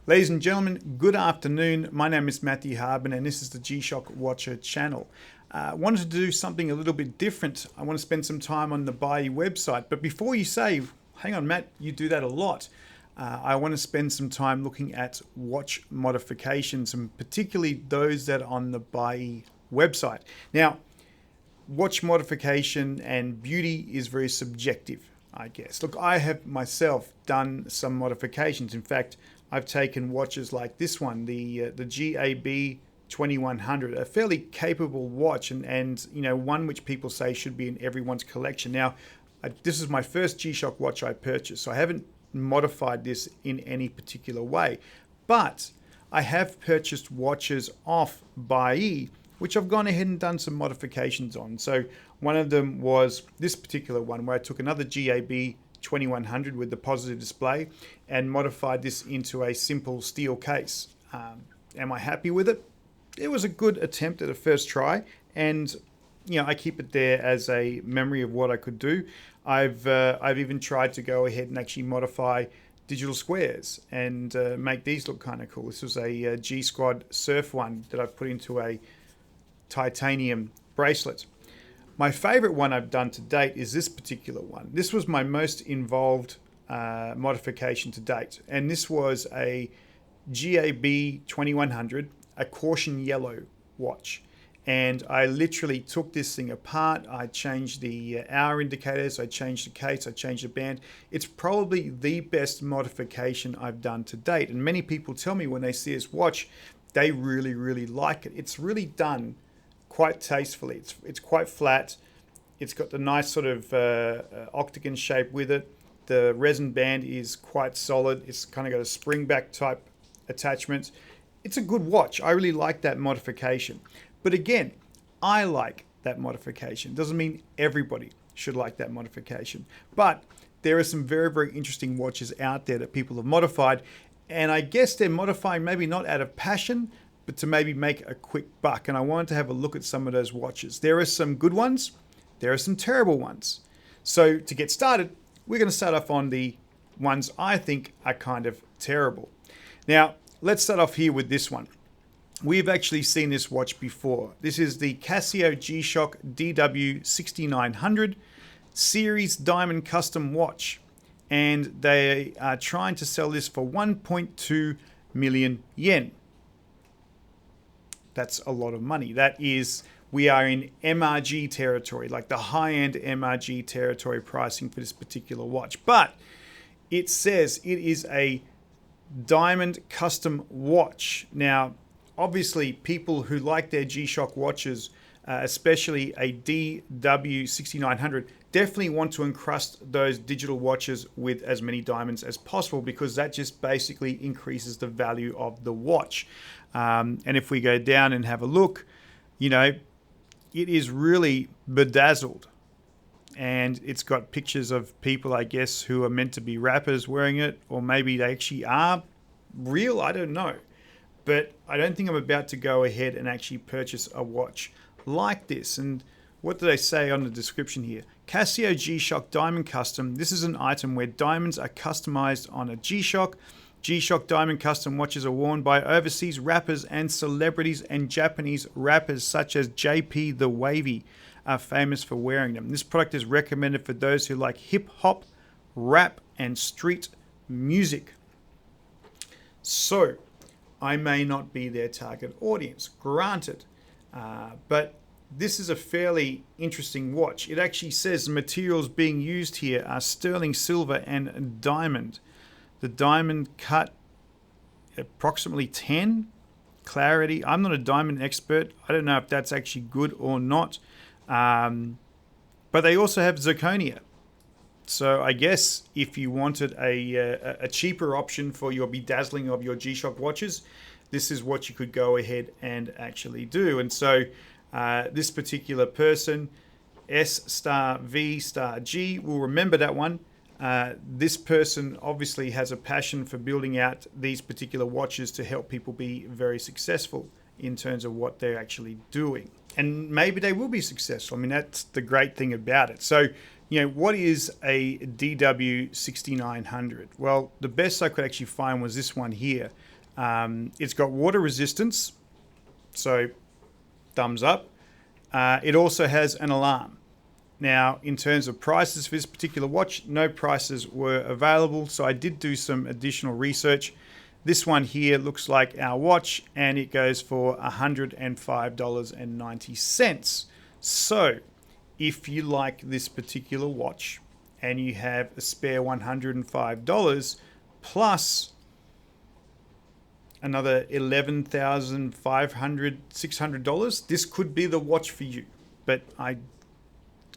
Ladies and gentlemen, good afternoon. My name is Matthew Harbin and this is the G Shock Watcher channel. I wanted to do something a little bit different. I want to spend some time on the Buyee website. But before you say, hang on Matt, you do that a lot. I want to spend some time looking at watch modifications and particularly those that are on the Buyee website. Now, watch modification and beauty is very subjective, I guess. Look, I have myself done some modifications. In fact, I've taken watches like this one, the GAB 2100, a fairly capable watch and you know, one which people say should be in everyone's collection. Now, this is my first G-Shock watch I purchased, so I haven't modified this in any particular way. But I have purchased watches off Buyee, which I've gone ahead and done some modifications on. So one of them was this particular one where I took another GAB 2100 with the positive display and modified this into a simple steel case. Am I happy with it? It was a good attempt at a first try, and you know, I keep it there as a memory of what I could do. I've even tried to go ahead and actually modify digital squares and make these look kind of cool. This was a G Squad Surf one that I've put into a titanium bracelet. My favorite one I've done to date is this particular one. This was my most involved modification to date. And this was a GAB 2100, a caution yellow watch. And I literally took this thing apart. I changed the hour indicators, I changed the case, I changed the band. It's probably the best modification I've done to date. And many people tell me when they see this watch, they really, really like it. It's really done quite tastefully. It's quite flat. It's got the nice sort of octagon shape with it. The resin band is quite solid. It's kind of got a spring back type attachment. It's a good watch. I really like that modification. But again, I like that modification. Doesn't mean everybody should like that modification. But there are some very, very interesting watches out there that people have modified. And I guess they're modifying maybe not out of passion, but to maybe make a quick buck. And I wanted to have a look at some of those watches. There are some good ones. There are some terrible ones. So to get started, we're going to start off on the ones I think are kind of terrible. Now, let's start off here with this one. We've actually seen this watch before. This is the Casio G Shock DW6900 Series Diamond Custom Watch. And they are trying to sell this for 1.2 million yen. That's a lot of money. That is, we are in MRG territory, like the high-end MRG territory pricing for this particular watch. But it says it is a diamond custom watch. Now, obviously, people who like their G-Shock watches, especially a DW6900, definitely want to encrust those digital watches with as many diamonds as possible because that just basically increases the value of the watch. And if we go down and have a look, you know, it is really bedazzled. And it's got pictures of people, I guess, who are meant to be rappers wearing it, or maybe they actually are real, I don't know. But I don't think I'm about to go ahead and actually purchase a watch like this. And what do they say on the description here? Casio G Shock Diamond Custom. This is an item where diamonds are customized on a G Shock. G Shock Diamond Custom watches are worn by overseas rappers and celebrities, and Japanese rappers such as JP the Wavy are famous for wearing them. This product is recommended for those who like hip hop, rap, and street music. So, I may not be their target audience, granted, but this is a fairly interesting watch. It actually says the materials being used here are sterling silver and diamond. The diamond cut approximately 10. Clarity. I'm not a diamond expert. I don't know if that's actually good or not. But they also have zirconia. So I guess if you wanted a cheaper option for your bedazzling of your G-Shock watches, this is what you could go ahead and actually do. And so this particular person, S*V*G, will remember that one. This person obviously has a passion for building out these particular watches to help people be very successful in terms of what they're actually doing. And maybe they will be successful. I mean, that's the great thing about it. So, you know, what is a DW6900? Well, the best I could actually find was this one here. It's got water resistance, so thumbs up. It also has an alarm. Now, in terms of prices for this particular watch, no prices were available, so I did do some additional research. This one here looks like our watch, and it goes for $105.90. So, if you like this particular watch and you have a spare $105 plus another $11,500, $600, this could be the watch for you, but I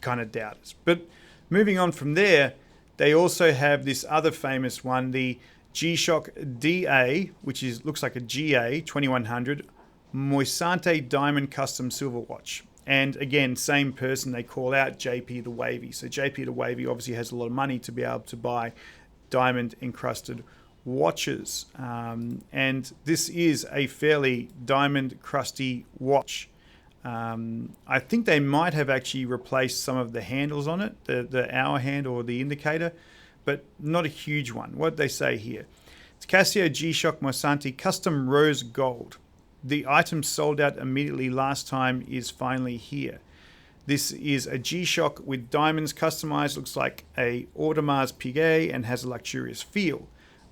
kind of doubt it. But moving on from there, they also have this other famous one, the G Shock DA, which looks like a GA 2100 Moisante Diamond Custom Silver Watch. And again, same person, they call out JP the Wavy. So JP the Wavy obviously has a lot of money to be able to buy diamond encrusted watches. And this is a fairly diamond crusty watch. I think they might have actually replaced some of the handles on it, the hour hand or the indicator, but not a huge one. What they say here, it's Casio G Shock Moisante Custom Rose Gold. The item sold out immediately last time is finally here. This is a G Shock with diamonds customized, looks like a Audemars Piguet and has a luxurious feel.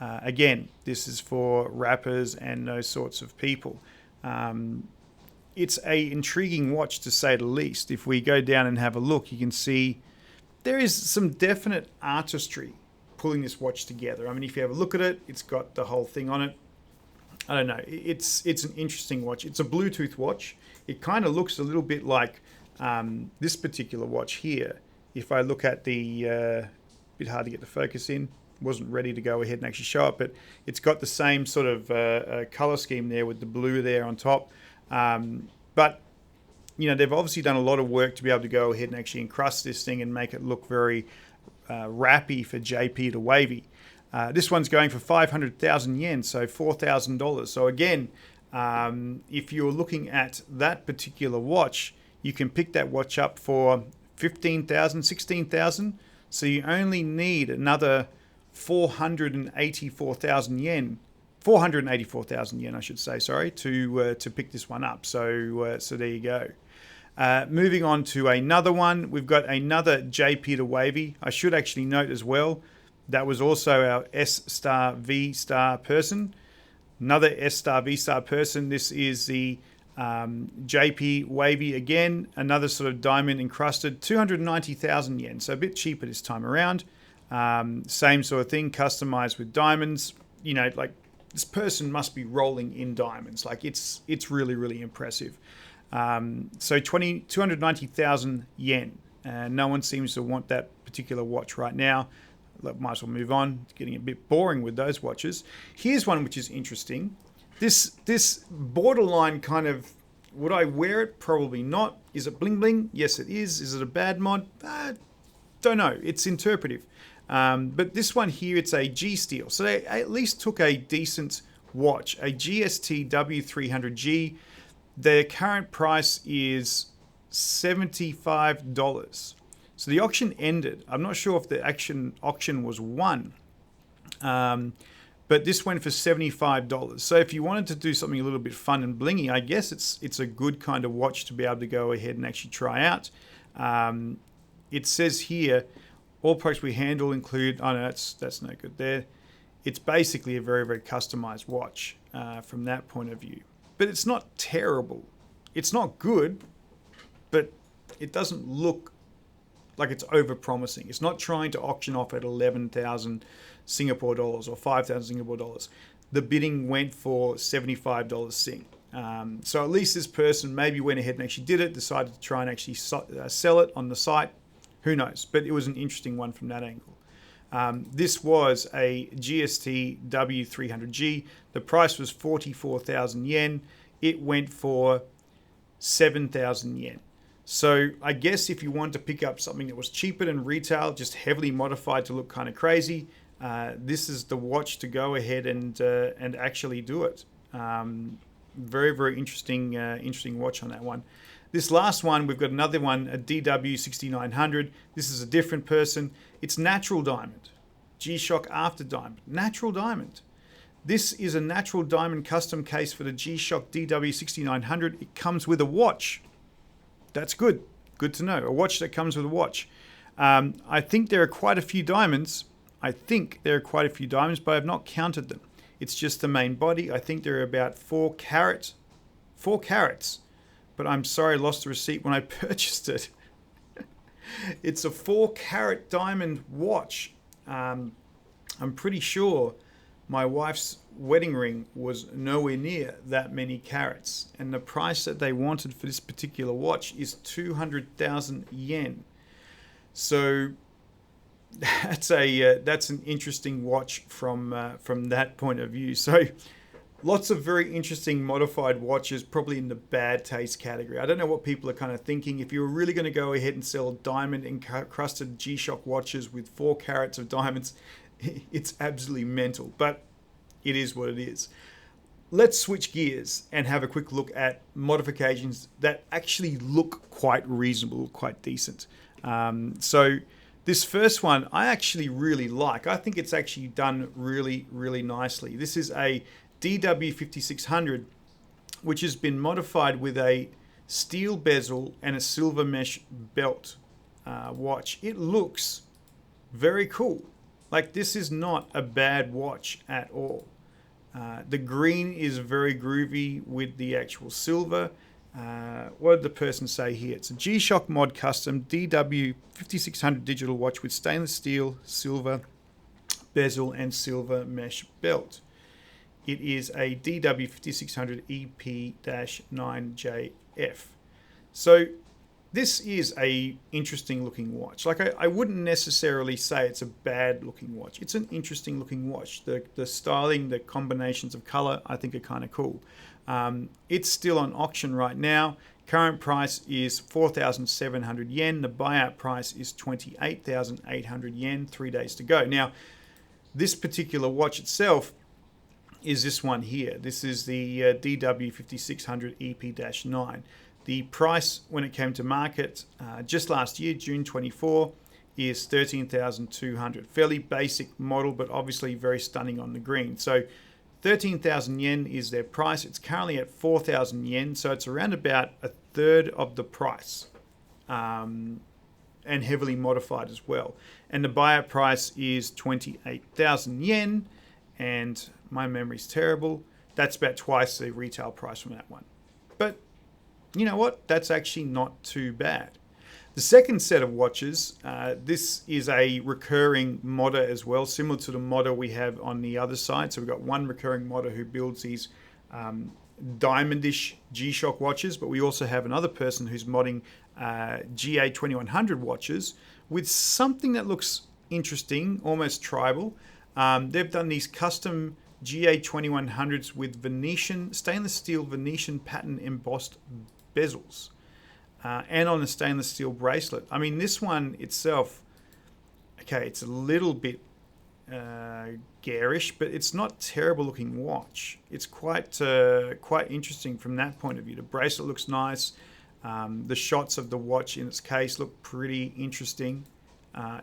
Again, this is for rappers and those sorts of people. It's a intriguing watch to say the least. If we go down and have a look, you can see there is some definite artistry pulling this watch together. I mean, if you have a look at it, it's got the whole thing on it. I don't know. It's an interesting watch. It's a Bluetooth watch. It kind of looks a little bit like this particular watch here. If I look at the, bit hard to get the focus in, wasn't ready to go ahead and actually show it, but it's got the same sort of color scheme there with the blue there on top. But you know, they've obviously done a lot of work to be able to go ahead and actually encrust this thing and make it look very rappy for JP the Wavy. This one's going for 500,000 yen, so $4,000. So again, if you're looking at that particular watch, you can pick that watch up for 15,000, 16,000. So you only need another 484,000 yen. 484,000 yen, I should say, sorry, to pick this one up. So there you go. Moving on to another one, we've got another JP the Wavy. I should actually note as well, that was also our S-star V-star person. Another S-star V-star person. This is the JP Wavy again, another sort of diamond encrusted, 290,000 yen, so a bit cheaper this time around. Same sort of thing, customized with diamonds. You know, like, this person must be rolling in diamonds. Like, it's really, really impressive. So 290,000 yen. No one seems to want that particular watch right now. Might as well move on. It's getting a bit boring with those watches. Here's one which is interesting. This borderline kind of, would I wear it? Probably not. Is it bling bling? Yes, it is. Is it a bad mod? Don't know. It's interpretive. But this one here, it's a G Steel. So they at least took a decent watch, a GST W300G. Their current price is $75. So the auction ended. I'm not sure if the auction was won. But this went for $75. So if you wanted to do something a little bit fun and blingy, I guess it's a good kind of watch to be able to go ahead and actually try out. It says here, all products we handle include, oh no, that's no good there. It's basically a very, very customized watch from that point of view. But it's not terrible. It's not good, but it doesn't look like it's over-promising. It's not trying to auction off at 11,000 Singapore dollars or 5,000 Singapore dollars. The bidding went for $75 Sing. So at least this person maybe went ahead and actually did it, decided to try and actually sell it on the site. Who knows? But it was an interesting one from that angle. This was a GST W300G. The price was 44,000 yen. It went for 7,000 yen. So I guess if you wanted to pick up something that was cheaper than retail, just heavily modified to look kind of crazy, this is the watch to go ahead and actually do it. Very, very interesting watch on that one. This last one, we've got another one, a DW6900. This is a different person. It's natural diamond. G Shock after diamond. Natural diamond. This is a natural diamond custom case for the G Shock DW6900. It comes with a watch. That's good. Good to know. A watch that comes with a watch. I think there are quite a few diamonds. But I have not counted them. It's just the main body. I think there are about 4 carats. 4 carats. But I'm sorry, I lost the receipt when I purchased it. It's a 4-carat diamond watch. I'm pretty sure my wife's wedding ring was nowhere near that many carats. And the price that they wanted for this particular watch is 200,000 yen. So that's an interesting watch from that point of view. So lots of very interesting modified watches, probably in the bad taste category. I don't know what people are kind of thinking. If you were really going to go ahead and sell diamond encrusted G Shock watches with 4 carats of diamonds, it's absolutely mental, but it is what it is. Let's switch gears and have a quick look at modifications that actually look quite reasonable, quite decent. So this first one I actually really like. I think it's actually done really, really nicely. This is a DW5600, which has been modified with a steel bezel and a silver mesh belt watch. It looks very cool. Like, this is not a bad watch at all. The green is very groovy with the actual silver. What did the person say here? It's a G Shock Mod Custom DW5600 digital watch with stainless steel, silver bezel and silver mesh belt. It is a DW5600 EP-9JF. So this is a interesting looking watch. Like, I wouldn't necessarily say it's a bad looking watch. It's an interesting looking watch. The styling, the combinations of color, I think are kind of cool. It's still on auction right now. Current price is 4,700 yen. The buyout price is 28,800 yen. 3 days to go. Now, this particular watch itself is this one here. This is the DW5600 EP-9. The price when it came to market just last year, June 24, is 13,200. Fairly basic model, but obviously very stunning on the green. So 13,000 yen is their price. It's currently at 4,000 yen, so it's around about a third of the price, and heavily modified as well. And the buyout price is 28,000 yen, and my memory's terrible. That's about twice the retail price from that one. But you know what? That's actually not too bad. The second set of watches, this is a recurring modder as well, similar to the modder we have on the other side. So we've got one recurring modder who builds these diamondish G Shock watches, but we also have another person who's modding GA2100 watches with something that looks interesting, almost tribal. They've done these custom GA2100s with stainless steel Venetian pattern embossed bezels, and on a stainless steel bracelet. I mean, this one itself, okay, it's a little bit garish, but it's not terrible looking watch. It's quite interesting from that point of view. The bracelet looks nice. The shots of the watch in its case look pretty interesting.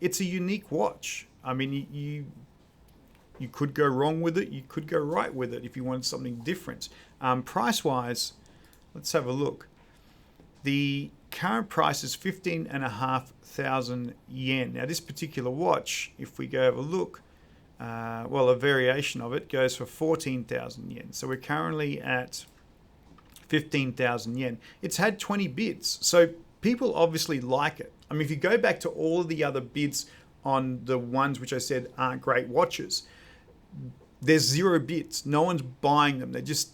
It's a unique watch. I mean, you could go wrong with it. You could go right with it if you wanted something different. Price-wise, let's have a look. The current price is 15,500 yen. Now, this particular watch, if we go have a look, well, a variation of it goes for 14,000 yen. So we're currently at 15,000 yen. It's had 20 bids. So people obviously like it. I mean, if you go back to all of the other bids on the ones which I said aren't great watches, there's 0 bids. No one's buying them. They're just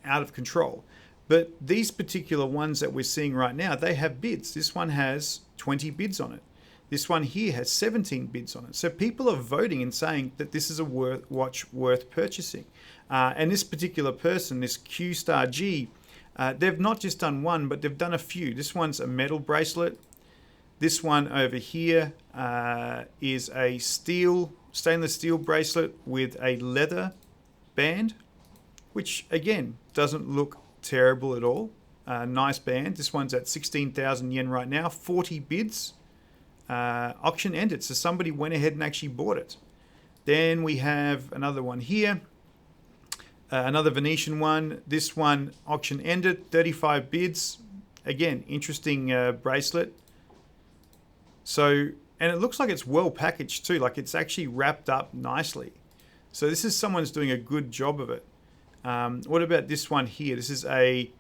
out of control. But these particular ones that we're seeing right now, they have bids. This one has 20 bids on it. This one here has 17 bids on it. So people are voting and saying that this is a watch worth purchasing. And this particular person, this Q-Star G, they've not just done one, but they've done a few. This one's a metal bracelet. This one over here is a stainless steel bracelet with a leather band, which again doesn't look terrible at all. Nice band. This one's at 16,000 yen right now. 40 bids. Auction ended, so somebody went ahead and actually bought it. Then we have another one here. Another Venetian one. This one auction ended, 35 bids. Again, interesting bracelet. So, and it looks like it's well packaged too. Like it's actually wrapped up nicely. So this is someone's doing a good job of it. What about this one here? This is a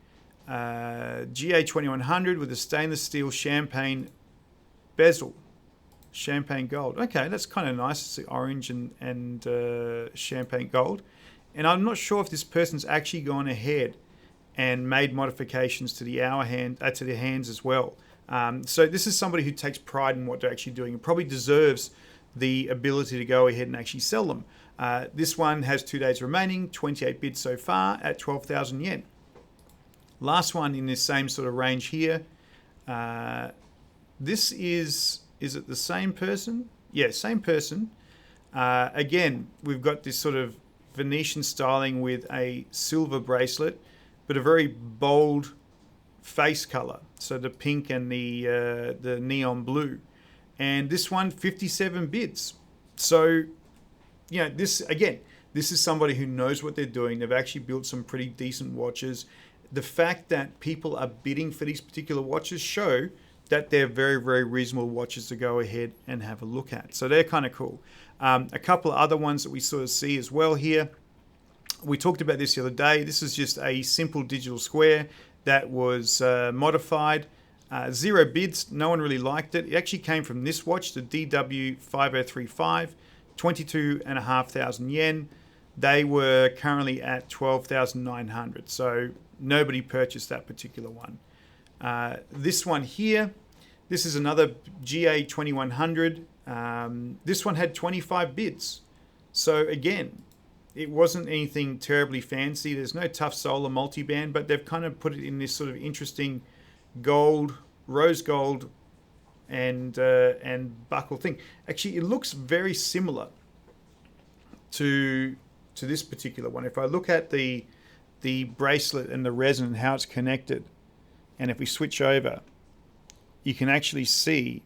GA2100 with a stainless steel champagne bezel. Champagne gold. Okay, that's kind of nice. It's the orange and champagne gold. And I'm not sure if this person's actually gone ahead and made modifications to the to the hands as well. So this is somebody who takes pride in what they're actually doing and probably deserves the ability to go ahead and actually sell them. This one has 2 days remaining, 28 bids so far at 12,000 yen. Last one in this same sort of range here. This is it the same person? Yeah, same person. Again, we've got this sort of Venetian styling with a silver bracelet, but a very bold face color. So the pink and the neon blue. And this one, 57 bids. So, you know, this is somebody who knows what they're doing. They've actually built some pretty decent watches. The fact that people are bidding for these particular watches show that they're very, very reasonable watches to go ahead and have a look at. So they're kind of cool. A couple of other ones that we sort of see as well here. We talked about this the other day. This is just a simple digital square that was modified. 0 bids. No one really liked it. It actually came from this watch, the DW5035, 22,500 yen. They were currently at 12,900. So nobody purchased that particular one. This one here, this is another GA2100. This one had 25 bids. So again, it wasn't anything terribly fancy. There's no tough solar multiband, but they've kind of put it in this sort of interesting gold, rose gold, and buckle thing. Actually, it looks very similar to this particular one. If I look at the bracelet and the resin and how it's connected, and if we switch over, you can actually see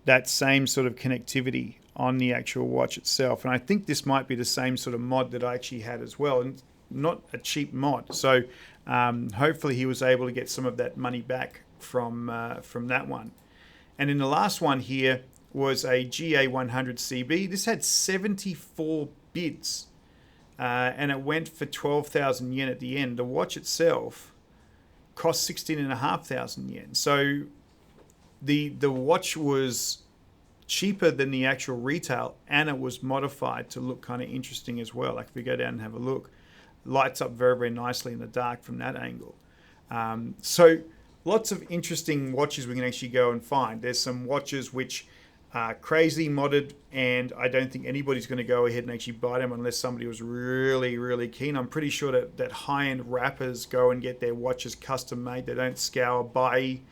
that same sort of connectivity on the actual watch itself. And I think this might be the same sort of mod that I actually had as well, and not a cheap mod. So hopefully he was able to get some of that money back from that one. And in the last one here was a GA100CB. This had 74 bids, and it went for 12,000 yen at the end. The watch itself cost 16,500 yen. So the watch was cheaper than the actual retail, and it was modified to look kind of interesting as well. Like if we go down and have a look, lights up very, very nicely in the dark from that angle. So lots of interesting watches we can actually go and find. There's some watches which are crazy modded, and I don't think anybody's going to go ahead and actually buy them unless somebody was really, really keen. I'm pretty sure that high-end rappers go and get their watches custom made. They don't scour Buyee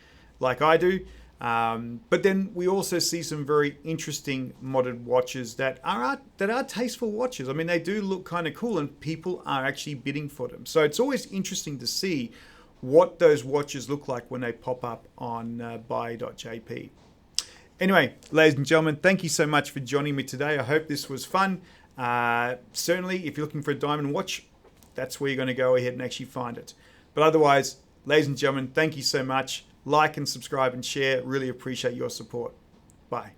like I do. But then we also see some very interesting modded watches that are tasteful watches. I mean, they do look kind of cool, and people are actually bidding for them. So it's always interesting to see what those watches look like when they pop up on Buyee.jp. Anyway, ladies and gentlemen, thank you so much for joining me today. I hope this was fun. Certainly, if you're looking for a diamond watch, that's where you're going to go ahead and actually find it. But otherwise, ladies and gentlemen, thank you so much. Like and subscribe and share. Really appreciate your support. Bye.